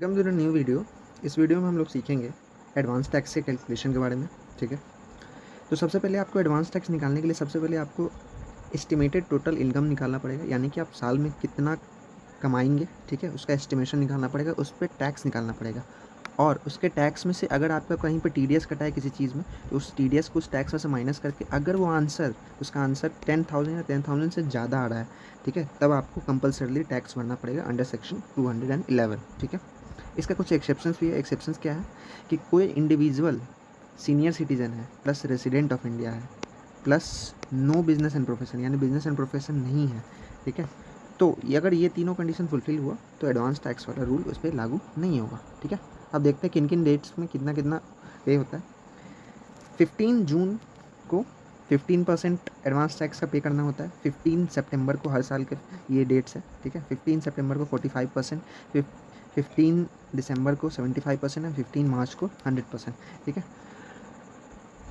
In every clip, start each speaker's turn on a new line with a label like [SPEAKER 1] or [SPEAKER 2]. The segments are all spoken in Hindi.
[SPEAKER 1] Welcome to the new video. इस वीडियो में हम लोग सीखेंगे एडवांस टैक्स के कैलकुलेशन के बारे में। ठीक है, तो सबसे पहले आपको एडवांस टैक्स निकालने के लिए सबसे पहले आपको एस्टिमेटेड टोटल इनकम निकालना पड़ेगा, यानी कि आप साल में कितना कमाएंगे। ठीक है, उसका एस्टिमेशन निकालना पड़ेगा, उस पर टैक्स निकालना पड़ेगा। और उसके टैक्स में से अगर आपका कहीं पर टीडीएस कटा है किसी चीज़ में, तो उस टीडीएस को उस टैक्स में से माइनस करके अगर वो आंसर उसका आंसर 10,000 या 10,000 से ज़्यादा आ रहा है, ठीक है, तब आपको कंपलसरीली टैक्स भरना पड़ेगा अंडर सेक्शन 211। ठीक है, इसका कुछ एक्सेप्शंस भी है। एक्सेप्शंस क्या है कि कोई इंडिविजुअल सीनियर सिटीजन है प्लस रेसिडेंट ऑफ इंडिया है plus no business and profession, यानी बिजनेस एंड प्रोफेशन नहीं है। ठीक है, तो अगर ये तीनों कंडीशन फुलफिल हुआ तो एडवांस टैक्स वाला रूल उस पर लागू नहीं होगा। ठीक है, अब देखते हैं किन किन डेट्स में कितना कितना पे होता है। 15 जून को 15% एडवांस टैक्स का पे करना होता है। 15 सितंबर को, हर साल के ये डेट्स है। ठीक है, 15 सितंबर को 45%, 15 दिसंबर को 75% है, 15 मार्च को 100%। ठीक है,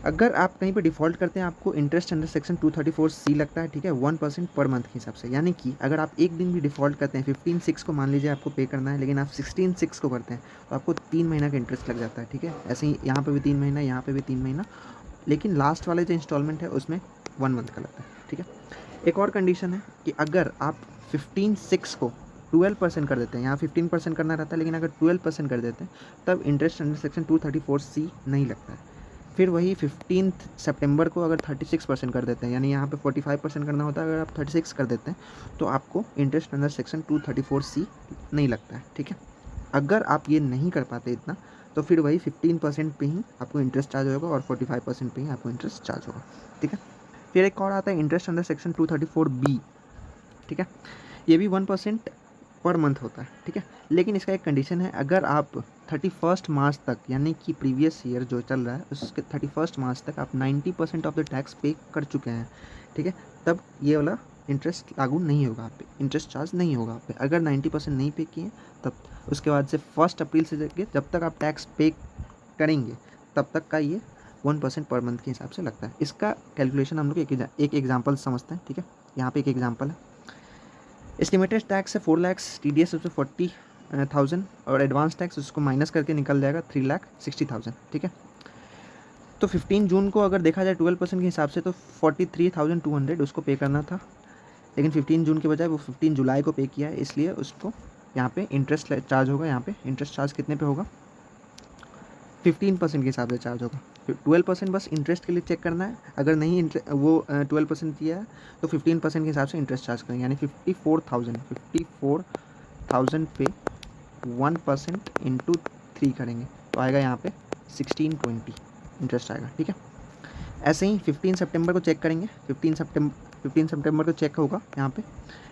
[SPEAKER 1] अगर आप कहीं पर डिफ़ॉल्ट करते हैं आपको इंटरेस्ट अंडर सेक्शन 234C लगता है। ठीक है, 1% पर मंथ के हिसाब से, यानी कि अगर आप एक दिन भी डिफ़ॉल्ट करते हैं 15/6 को मान लीजिए आपको पे करना है, लेकिन आप 16/6 को करते हैं तो आपको 3 महीना का इंटरेस्ट लग जाता है। ठीक है, ऐसे ही यहाँ पे भी 3 महीना, यहाँ पे भी 3 महीना, लेकिन लास्ट वाले जो इंस्टॉलमेंट है उसमें 1 मंथ का लगता है। ठीक है, एक और कंडीशन है कि अगर आप 15/6 को 12% कर देते हैं, यहाँ 15% करना रहता है लेकिन अगर 12% कर देते हैं तब इंटरेस्ट अंडर सेक्शन 234C नहीं लगता है। फिर वही 15 सितंबर को अगर 36% कर देते हैं, यानी यहाँ पे 45% करना होता है, अगर आप 36 कर देते हैं तो आपको इंटरेस्ट अंडर सेक्शन 234C नहीं लगता है। ठीक है, अगर आप ये नहीं कर पाते इतना तो फिर वही 15% पे ही आपको इंटरेस्ट चार्ज होगा और 45% पे ही आपको इंटरेस्ट चार्ज होगा। ठीक है, फिर एक और आता है इंटरेस्ट अंडर सेक्शन 234B। ठीक है, ये भी 1% पर मंथ होता है। ठीक है, लेकिन इसका एक कंडीशन है, अगर आप 31 मार्च तक, यानी कि प्रीवियस ईयर जो चल रहा है उसके 31 मार्च तक आप 90% ऑफ द टैक्स पे कर चुके हैं, ठीक है, तब ये वाला इंटरेस्ट लागू नहीं होगा आप पे, इंटरेस्ट चार्ज नहीं होगा आप पे। अगर 90% नहीं पे किए तब उसके बाद से 1 अप्रैल से लेकर जब तक आप टैक्स पे करेंगे तब तक का ये 1% पर मंथ के हिसाब से लगता है। इसका कैलकुलेशन हम लोग एक एग्जाम्पल समझते हैं। ठीक है, यहाँ पे एक एग्जाम्पल है। एस्टिमेटेड टैक्स है 4 लैक्स, टी डी एस उसमें 40,000 और एडवांस टैक्स उसको माइनस करके निकल जाएगा 3,60,000। ठीक है, तो 15 जून को अगर देखा जाए 12% के हिसाब से तो 43,200 उसको पे करना था, लेकिन 15 जून के बजाय वो 15 जुलाई को पे किया है, इसलिए उसको यहाँ पे इंटरेस्ट चार्ज होगा। यहाँ पे इंटरेस्ट चार्ज कितने पे होगा, 15% के हिसाब से चार्ज होगा। 12% बस इंटरेस्ट के लिए चेक करना है, अगर नहीं वो 12% किया है तो 15% के हिसाब से इंटरेस्ट चार्ज करेंगे, यानी 54,000 पे 1% इंटू 3 करेंगे तो आएगा यहाँ पे 1620 इंटरेस्ट आएगा। ठीक है, ऐसे ही 15 सितंबर को चेक करेंगे, 15 सितंबर को चेक होगा यहाँ पे।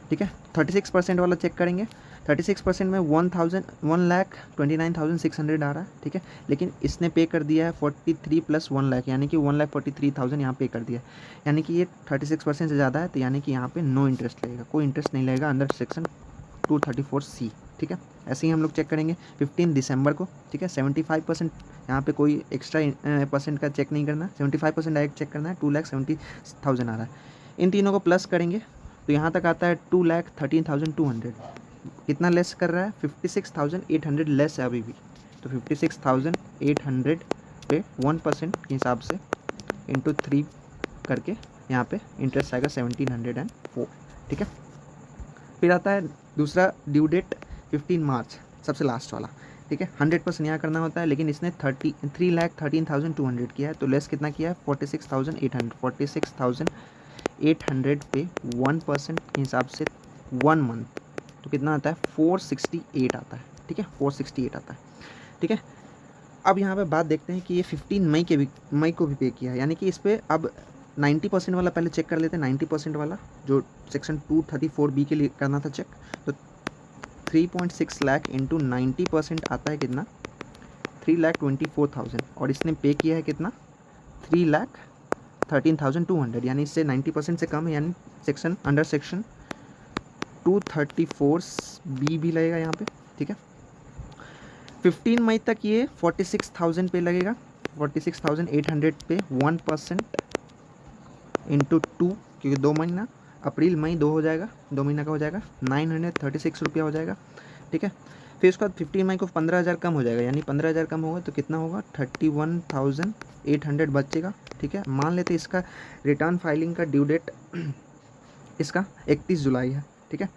[SPEAKER 1] ठीक है, 36% वाला चेक करेंगे, 36% में 1,29,600 आ रहा है। ठीक है, लेकिन इसने पे कर दिया है 43 प्लस 1 लाख, यानी कि 1,43,000 यहाँ पे कर दिया है, यानी कि ये 36% से ज़्यादा है, तो यानी कि यहाँ पे नो इंटरेस्ट लगेगा, कोई इंटरेस्ट नहीं लगेगा अंडर सेक्शन 234C। ठीक है, ऐसे ही हम लोग चेक करेंगे 15 दिसंबर को। ठीक है, 75%, यहाँ पे कोई एक्स्ट्रा परसेंट का चेक नहीं करना, 75% डायरेक्ट चेक करना है, 2,70,000 आ रहा है। इन तीनों को प्लस करेंगे तो यहाँ तक आता है 2,13,200। कितना लेस कर रहा है, 56,800 लेस है अभी भी, तो 56,800 पे 1% के हिसाब से इंटू 3 करके यहाँ पे इंटरेस्ट आएगा 1,704। ठीक है, फिर आता है दूसरा ड्यू डेट 15 मार्च, सबसे लास्ट वाला। ठीक है, 100% यहाँ करना होता है, लेकिन इसने 3,13,200 किया है, तो लेस कितना किया है, 46,800 पे 1% के हिसाब से 1 मंथ, तो कितना आता है, 468 आता है। ठीक है, 468 आता है। ठीक है, अब यहाँ पे बात देखते हैं कि ये 15 मई को भी पे किया है, यानी कि इस पर अब 90% वाला पहले चेक कर लेते हैं। 90% वाला जो सेक्शन 234B के लिए करना था चेक, तो 3.6 लाख इंटू 90% आता है कितना, 3,24,000, और इसने पे किया है कितना, 3,13,200, यानी इससे 90% से कम है, यानी सेक्शन अंडर सेक्शन 234B भी लगेगा यहाँ पे। ठीक है, 15 मई तक ये 46,000 पे लगेगा, 46,800 पे 1% इंटू 2, क्योंकि 2 महीना, अप्रैल मई 2 हो जाएगा, 2 महीना का हो जाएगा, 936 रुपया हो जाएगा। ठीक है, फिर उसके बाद 15 को 15,000 कम हो जाएगा, यानी 15,000 कम होगा तो कितना होगा 31,800 बचेगा। ठीक है, मान लेते इसका रिटर्न फाइलिंग का ड्यू डेट इसका 31 जुलाई है। ठीक है,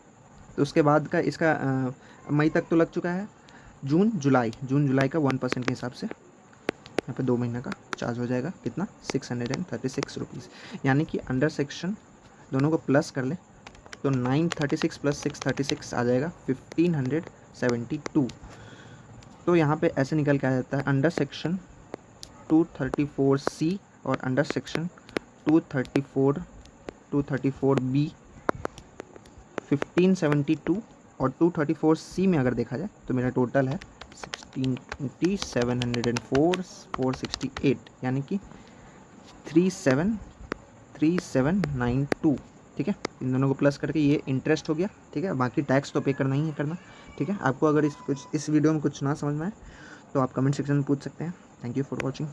[SPEAKER 1] तो उसके बाद का इसका मई तक तो लग चुका है, जून जुलाई का 1% के हिसाब से यहाँ पे 2 महीने का चार्ज हो जाएगा कितना 636 रुपीज़, यानी कि अंडर सेक्शन दोनों को प्लस कर ले तो 936 प्लस 636 आ जाएगा 1572। तो यहाँ पे ऐसे निकल के आ जाता है अंडर सेक्शन 234C और अंडर सेक्शन 234B 1572 और 234C में अगर देखा जाए तो मेरा टोटल है 16,704 468, यानी कि 373792। ठीक है, इन दोनों को प्लस करके ये इंटरेस्ट हो गया। ठीक है, बाकी टैक्स तो पे करना ही है करना। ठीक है, आपको अगर इस वीडियो में कुछ ना समझ में आए तो आप कमेंट सेक्शन में पूछ सकते हैं। Thank you for watching.